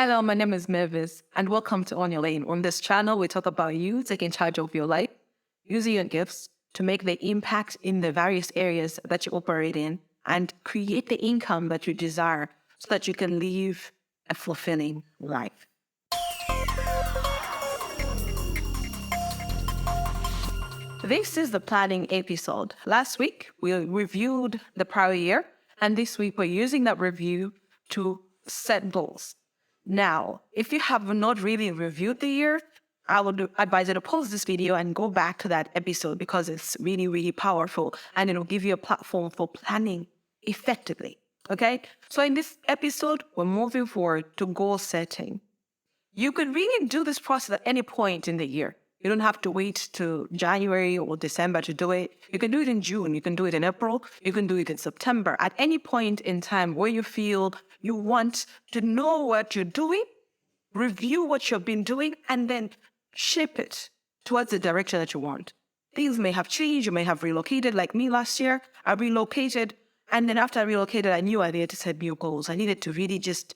Hello, my name is Mavis, and welcome to On Your Lane. On this channel, we talk about you taking charge of your life, using your gifts to make the impact in the various areas that you operate in, and create the income that you desire so that you can live a fulfilling life. This is the planning episode. Last week, we reviewed the prior year, and this week we're using that review to set goals. Now, if you have not really reviewed the year, I would advise you to pause this video and go back to that episode because it's really, really powerful and it'll give you a platform for planning effectively. Okay? So in this episode, we're moving forward to goal setting. You could really do this process at any point in the year. You don't have to wait to January or December to do it. You can do it in June. You can do it in April. You can do it in September. At any point in time where you feel you want to know what you're doing, review what you've been doing, and then shape it towards the direction that you want. Things may have changed. You may have relocated. Like me last year, I relocated. And then after I relocated, I knew I needed to set new goals. I needed to really just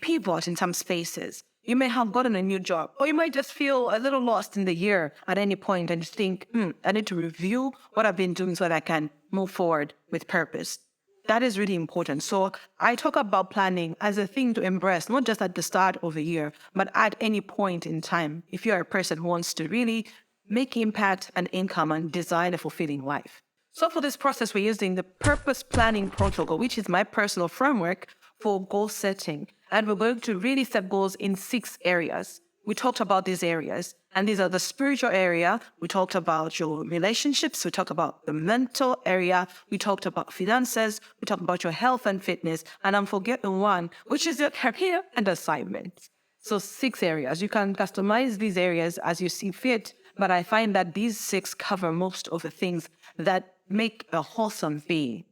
pivot in some spaces. You may have gotten a new job, or you might just feel a little lost in the year at any point and just think, I need to review what I've been doing so that I can move forward with purpose. That is really important. So I talk about planning as a thing to embrace, not just at the start of the year, but at any point in time. If you're a person who wants to really make impact and income and design a fulfilling life. So for this process, we're using the purpose planning protocol, which is my personal framework for goal setting. And we're going to really set goals in 6 areas. We talked about these areas, and these are the spiritual area. We talked about your relationships. We talked about the mental area. We talked about finances. We talked about your health and fitness. And I'm forgetting one, which is your career and assignments. So 6 areas. You can customize these areas as you see fit, but I find that these 6 cover most of the things that make a wholesome being.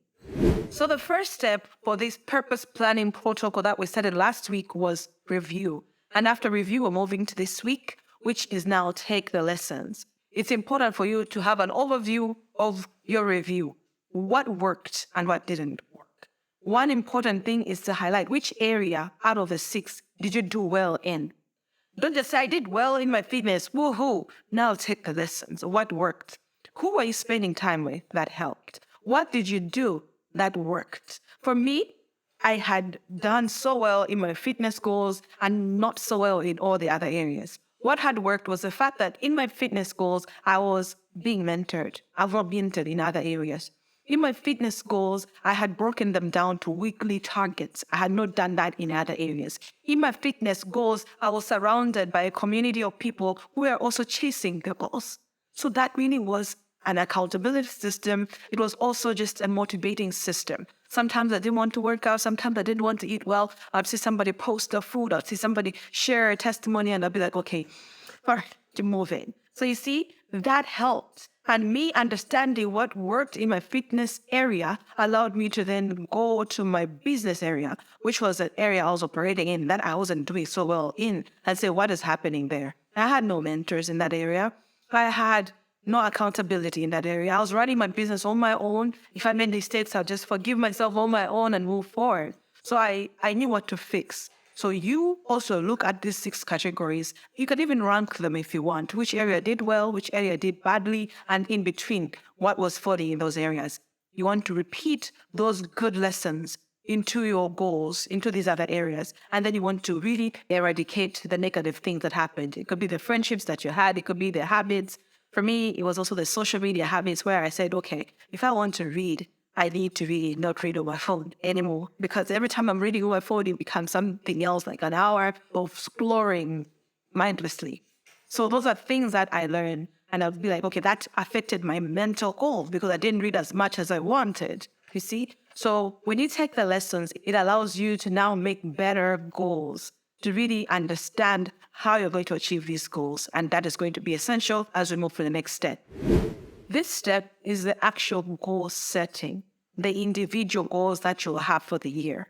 So the first step for this purpose planning protocol that we started last week was review. And after review, we're moving to this week, which is now take the lessons. It's important for you to have an overview of your review. What worked and what didn't work. One important thing is to highlight which area out of the 6 did you do well in. Don't just say, I did well in my fitness, woohoo. Now take the lessons. What worked? Who are you spending time with that helped? What did you do that worked? For me, I had done so well in my fitness goals and not so well in all the other areas. What had worked was the fact that in my fitness goals, I was being mentored. I was not mentored in other areas. In my fitness goals, I had broken them down to weekly targets. I had not done that in other areas. In my fitness goals, I was surrounded by a community of people who were also chasing their goals. So that really was an accountability system. It was also just a motivating system. Sometimes I didn't want to work out. Sometimes I didn't want to eat well. I'd see somebody post their food. I'd see somebody share a testimony and I'd be like, okay, all right, to move in. So you see, that helped. And me understanding what worked in my fitness area allowed me to then go to my business area, which was an area I was operating in that I wasn't doing so well in, and say, what is happening there? I had no mentors in that area. I had no accountability in that area. I was running my business on my own. If I made mistakes, I'll just forgive myself on my own and move forward. So I knew what to fix. So you also look at these 6 categories. You can even rank them if you want. Which area did well, which area did badly, and in between, what was faulty in those areas. You want to repeat those good lessons into your goals, into these other areas. And then you want to really eradicate the negative things that happened. It could be the friendships that you had. It could be the habits. For me, it was also the social media habits where I said, okay, if I want to read, I need to really not read on my phone anymore, because every time I'm reading on my phone, it becomes something else, like an hour of exploring mindlessly. So those are things that I learned, and I'll be like, okay, that affected my mental goals because I didn't read as much as I wanted, you see? So when you take the lessons, it allows you to now make better goals, to really understand how you're going to achieve these goals. And that is going to be essential as we move to the next step. This step is the actual goal setting, the individual goals that you'll have for the year.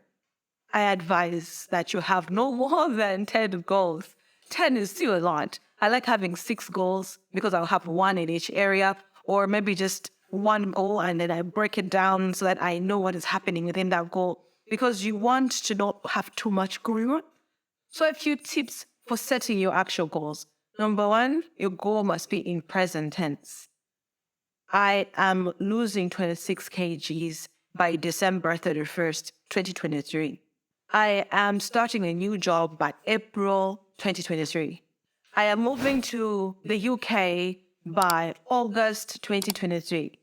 I advise that you have no more than 10 goals. 10 is still a lot. I like having 6 goals because I'll have 1 in each area, or maybe just 1 goal and then I break it down so that I know what is happening within that goal, because you want to not have too much going on. So a few tips for setting your actual goals. Number one, your goal must be in present tense. I am losing 26 kgs by December 31st, 2023. I am starting a new job by April 2023. I am moving to the UK by August 2023.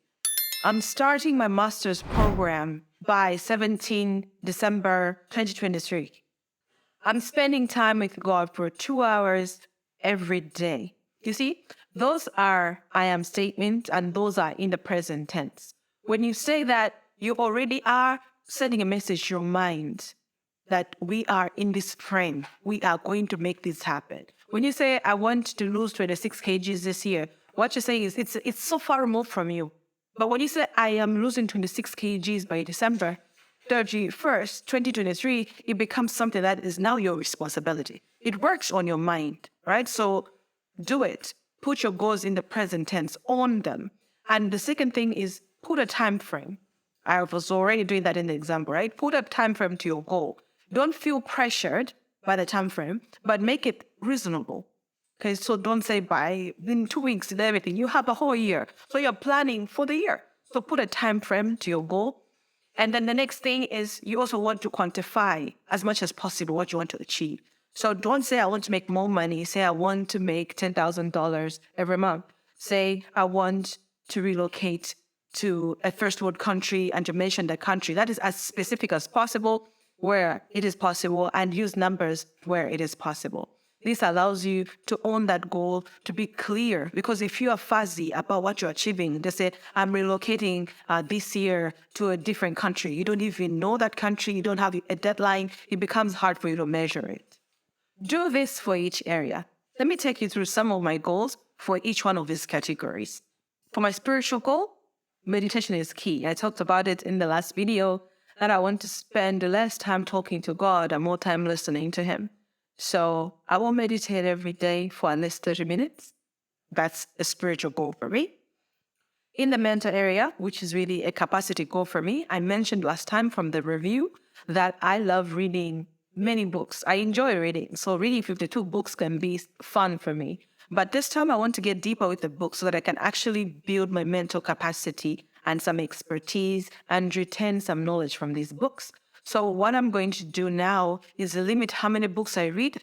I'm starting my master's program by 17 December 2023. I'm spending time with God for 2 hours every day. You see, those are I am statements and those are in the present tense. When you say that, you already are sending a message to your mind that we are in this frame. We are going to make this happen. When you say, I want to lose 26 kgs this year, what you're saying is it's so far removed from you. But when you say, I am losing 26 kgs by December 31st, 2023, it becomes something that is now your responsibility. It works on your mind, right? So do it. Put your goals in the present tense, on them. And the second thing is put a time frame. I was already doing that in the example, right? Put a time frame to your goal. Don't feel pressured by the time frame, but make it reasonable. Okay, so don't say by in 2 weeks and everything. You have a whole year. So you're planning for the year. So put a time frame to your goal. And then the next thing is you also want to quantify as much as possible what you want to achieve. So don't say I want to make more money. Say I want to make $10,000 every month. Say I want to relocate to a first world country and to mention the country. That is as specific as possible where it is possible and use numbers where it is possible. This allows you to own that goal, to be clear, because if you are fuzzy about what you're achieving, they say, I'm relocating this year to a different country. You don't even know that country. You don't have a deadline. It becomes hard for you to measure it. Do this for each area. Let me take you through some of my goals for each one of these categories. For my spiritual goal, meditation is key. I talked about it in the last video that I want to spend less time talking to God and more time listening to Him. So I will meditate every day for at least 30 minutes. That's a spiritual goal for me. In the mental area, which is really a capacity goal for me, I mentioned last time from the review that I love reading many books. I enjoy reading. So reading 52 books can be fun for me. But this time I want to get deeper with the book so that I can actually build my mental capacity and some expertise and retain some knowledge from these books. So what I'm going to do now is limit how many books I read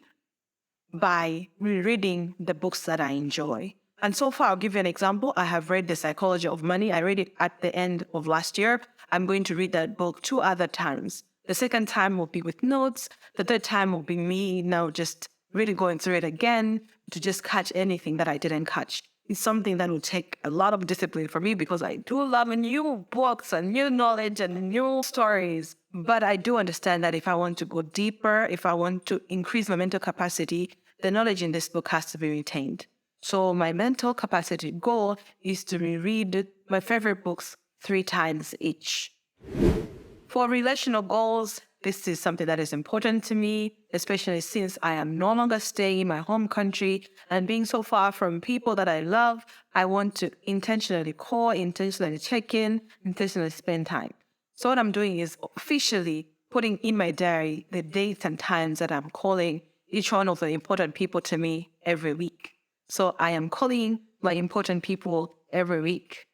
by rereading the books that I enjoy. And so far, I'll give you an example. I have read The Psychology of Money. I read it at the end of last year. I'm going to read that book 2 other times. The second time will be with notes. The third time will be me now just really going through it again to just catch anything that I didn't catch. It's something that will take a lot of discipline for me because I do love new books and new knowledge and new stories. But I do understand that if I want to go deeper, if I want to increase my mental capacity, the knowledge in this book has to be retained. So my mental capacity goal is to reread my favorite books 3 times each. For relational goals, this is something that is important to me, especially since I am no longer staying in my home country and being so far from people that I love. I want to intentionally call, intentionally check in, intentionally spend time. So what I'm doing is officially putting in my diary the dates and times that I'm calling each one of the important people to me every week. So I am calling my important people every week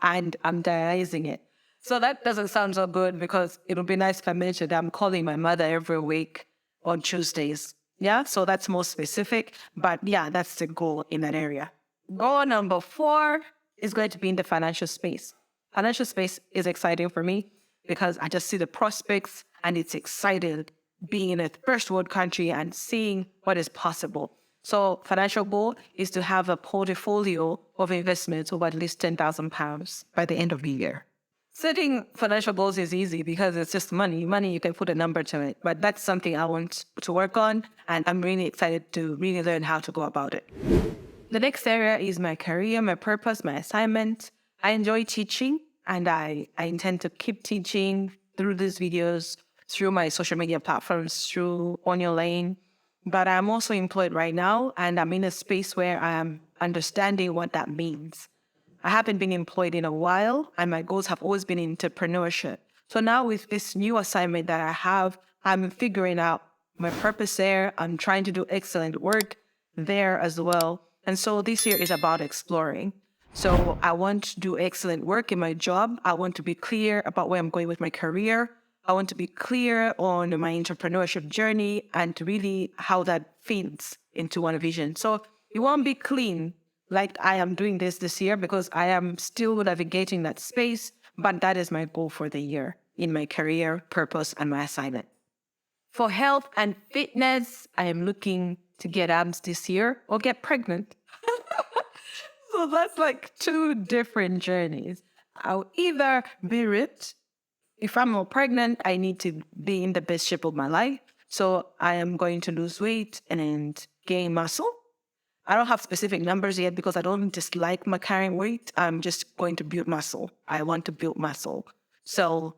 and I'm diarizing it. So that doesn't sound so good because it would be nice if I mentioned I'm calling my mother every week on Tuesdays. Yeah, so that's more specific. But yeah, that's the goal in that area. Goal number 4 is going to be in the financial space. Financial space is exciting for me because I just see the prospects and it's exciting being in a first world country and seeing what is possible. So financial goal is to have a portfolio of investments of at least £10,000 by the end of the year. Setting financial goals is easy because it's just money. Money, you can put a number to it. But that's something I want to work on, and I'm really excited to really learn how to go about it. The next area is my career, my purpose, my assignment. I enjoy teaching, and I intend to keep teaching through these videos, through my social media platforms, through On Your Lane. But I'm also employed right now, and I'm in a space where I am understanding what that means. I haven't been employed in a while, and my goals have always been entrepreneurship. So now with this new assignment that I have, I'm figuring out my purpose there. I'm trying to do excellent work there as well. And so this year is about exploring. So I want to do excellent work in my job. I want to be clear about where I'm going with my career. I want to be clear on my entrepreneurship journey and really how that fits into one vision. So it won't be clean like I am doing this year because I am still navigating that space, but that is my goal for the year in my career, purpose, and my assignment. For health and fitness, I am looking to get abs this year or get pregnant. So that's like two different journeys. I'll either be ripped. If I'm more pregnant, I need to be in the best shape of my life. So I am going to lose weight and gain muscle. I don't have specific numbers yet because I don't dislike my current weight. I'm just going to build muscle. I want to build muscle. So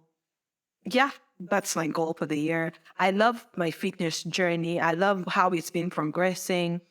yeah, that's my goal for the year. I love my fitness journey. I love how it's been progressing.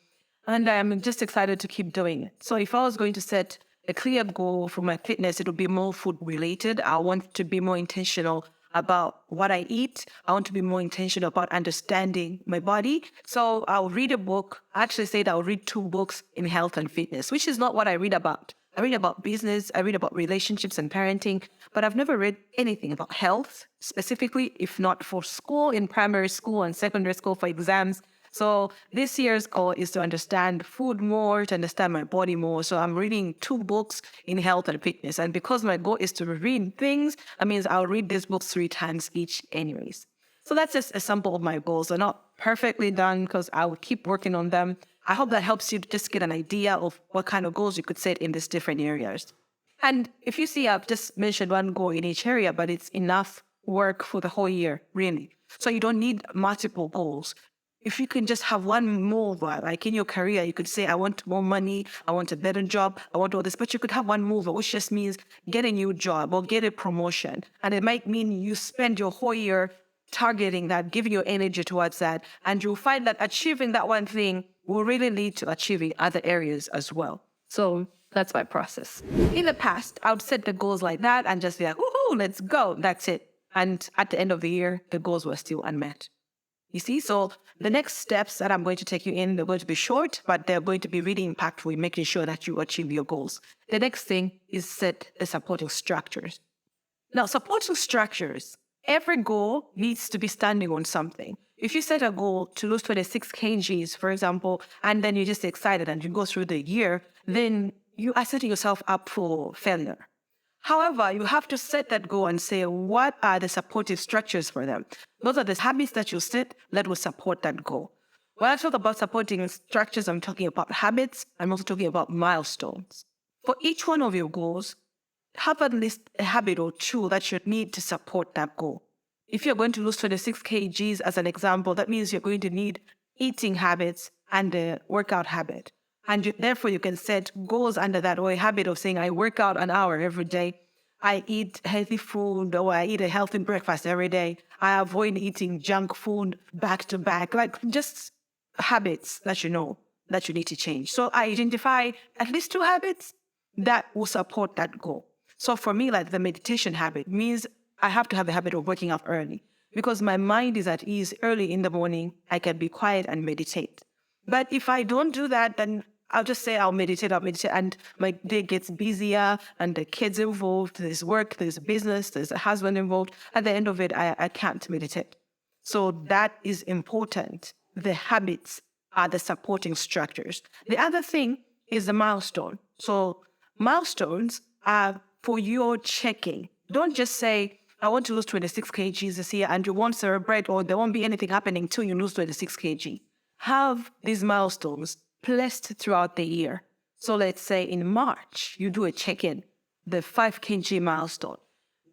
And I'm just excited to keep doing it. So if I was going to set a clear goal for my fitness, it would be more food related. I want to be more intentional about what I eat. I want to be more intentional about understanding my body. So I'll read a book. I actually said I'll read 2 books in health and fitness, which is not what I read about. I read about business, I read about relationships and parenting, but I've never read anything about health specifically, if not for school, in primary school and secondary school for exams. So this year's goal is to understand food more, to understand my body more. So I'm reading 2 books in health and fitness. And because my goal is to read things, that means I'll read these books 3 times each anyways. So that's just a sample of my goals. They're not perfectly done because I will keep working on them. I hope that helps you to just get an idea of what kind of goals you could set in these different areas. And if you see, I've just mentioned one goal in each area, but it's enough work for the whole year, really. So you don't need multiple goals. If you can just have one mover, like in your career, you could say, I want more money, I want a better job, I want all this, but you could have one mover, which just means get a new job or get a promotion. And it might mean you spend your whole year targeting that, giving your energy towards that. And you'll find that achieving that one thing will really lead to achieving other areas as well. So that's my process. In the past, I would set the goals like that and just be like, woohoo, let's go. That's it. And at the end of the year, the goals were still unmet. You see, so the next steps that I'm going to take you in, they're going to be short, but they're going to be really impactful in making sure that you achieve your goals. The next thing is set the supporting structures. Now, supporting structures, every goal needs to be standing on something. If you set a goal to lose 26 kgs, for example, and then you're just excited and you go through the year, then you are setting yourself up for failure. However, you have to set that goal and say, what are the supportive structures for them? Those are the habits that you set that will support that goal. When I talk about supporting structures, I'm talking about habits. I'm also talking about milestones. For each one of your goals, have at least a habit or 2 that you need to support that goal. If you're going to lose 26 kgs, as an example, that means you're going to need eating habits and a workout habit. And therefore, you can set goals under that, or a habit of saying, I work out an hour every day. I eat healthy food, or I eat a healthy breakfast every day. I avoid eating junk food back to back, like just habits that you know that you need to change. So I identify at least 2 habits that will support that goal. So for me, like the meditation habit means I have to have the habit of waking up early because my mind is at ease early in the morning. I can be quiet and meditate. But if I don't do that, then I'll just say I'll meditate, and my day gets busier and the kids involved, there's work, there's business, there's a husband involved. At the end of it, I can't meditate. So that is important. The habits are the supporting structures. The other thing is the milestone. So milestones are for your checking. Don't just say, I want to lose 26 kgs this year and you won't celebrate or there won't be anything happening until you lose 26 kg. Have these milestones placed throughout the year. So let's say in March, you do a check-in, the 5 kg milestone.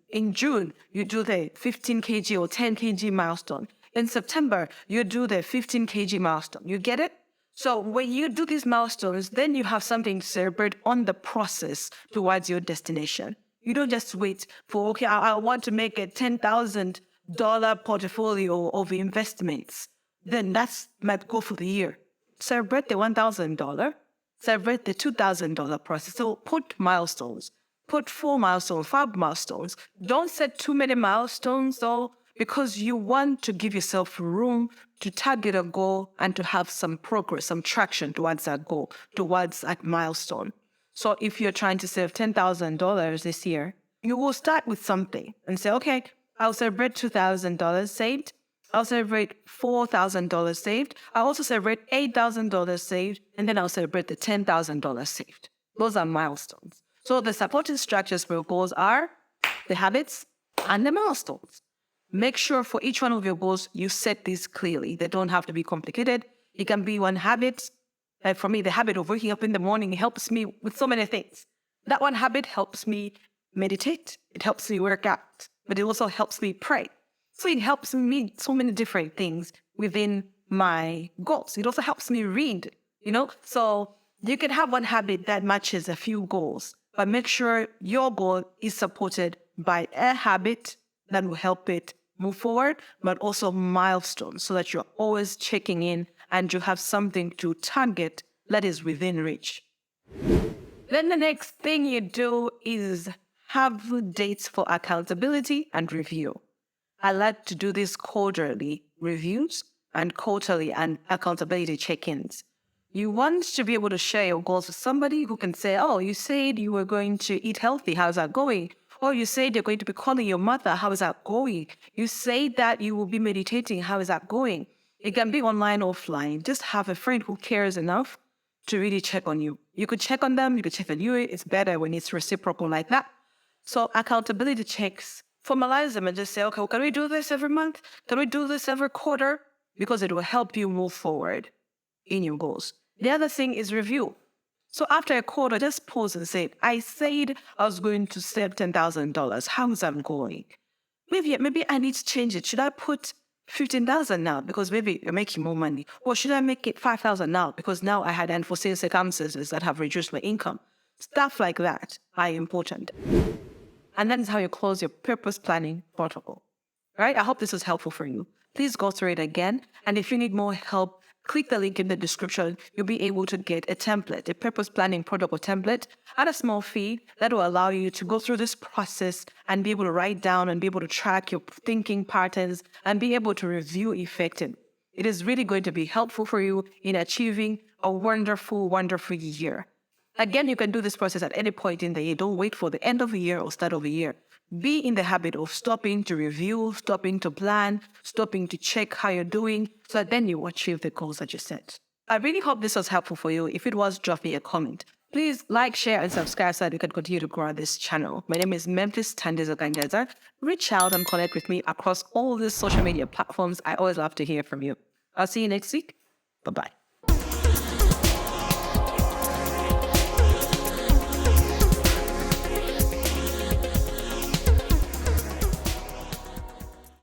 In June, you do the 15 kg or 10 kg milestone. In September, you do the 15 kg milestone. You get it? So when you do these milestones, then you have something to celebrate on the process towards your destination. You don't just wait for, okay, I want to make a $10,000 portfolio of investments. Then that's my goal for the year. Celebrate the $1,000, celebrate the $2,000 process. So put milestones, put 4 milestones, 5 milestones. Don't set too many milestones though, because you want to give yourself room to target a goal and to have some progress, some traction towards that goal, towards that milestone. So if you're trying to save $10,000 this year, you will start with something and say, okay, I'll celebrate $2,000 saved. I'll celebrate $4,000 saved. I'll also celebrate $8,000 saved. And then I'll celebrate the $10,000 saved. Those are milestones. So the supporting structures for your goals are the habits and the milestones. Make sure for each one of your goals, you set these clearly. They don't have to be complicated. It can be one habit. Like for me, the habit of waking up in the morning helps me with so many things. That one habit helps me meditate. It helps me work out, but it also helps me pray. So it helps me so many different things within my goals. It also helps me read, So you can have one habit that matches a few goals, but make sure your goal is supported by a habit that will help it move forward, but also milestones so that you're always checking in and you have something to target that is within reach. Then the next thing you do is have dates for accountability and review. I like to do these quarterly reviews and quarterly and accountability check-ins. You want to be able to share your goals with somebody who can say, oh, you said you were going to eat healthy. How's that going? Or you said you're going to be calling your mother. How is that going? You say that you will be meditating. How is that going? It can be online, offline. Just have a friend who cares enough to really check on you. You could check on them. You could check on you. It's better when it's reciprocal like that. So accountability checks, formalize them and just say, okay, well, can we do this every month? Can we do this every quarter? Because it will help you move forward in your goals. The other thing is review. So after a quarter, just pause and say, I said I was going to save $10,000. How is that going? Maybe I need to change it. Should I put 15,000 now because maybe you're making more money? Or should I make it 5,000 now because now I had unforeseen circumstances that have reduced my income? Stuff like that are important. And that is how you close your purpose planning protocol. Right? I hope this was helpful for you. Please go through it again. And if you need more help, click the link in the description. You'll be able to get a template, a purpose planning protocol template at a small fee that will allow you to go through this process and be able to write down and be able to track your thinking patterns and be able to review effectively. It is really going to be helpful for you in achieving a wonderful, wonderful year. Again, you can do this process at any point in the year. Don't wait for the end of the year or start of the year. Be in the habit of stopping to review, stopping to plan, stopping to check how you're doing, so that then you achieve the goals that you set. I really hope this was helpful for you. If it was, drop me a comment. Please like, share, and subscribe so that we can continue to grow this channel. My name is Memphis Tandezo. Reach out and connect with me across all these social media platforms. I always love to hear from you. I'll see you next week. Bye-bye.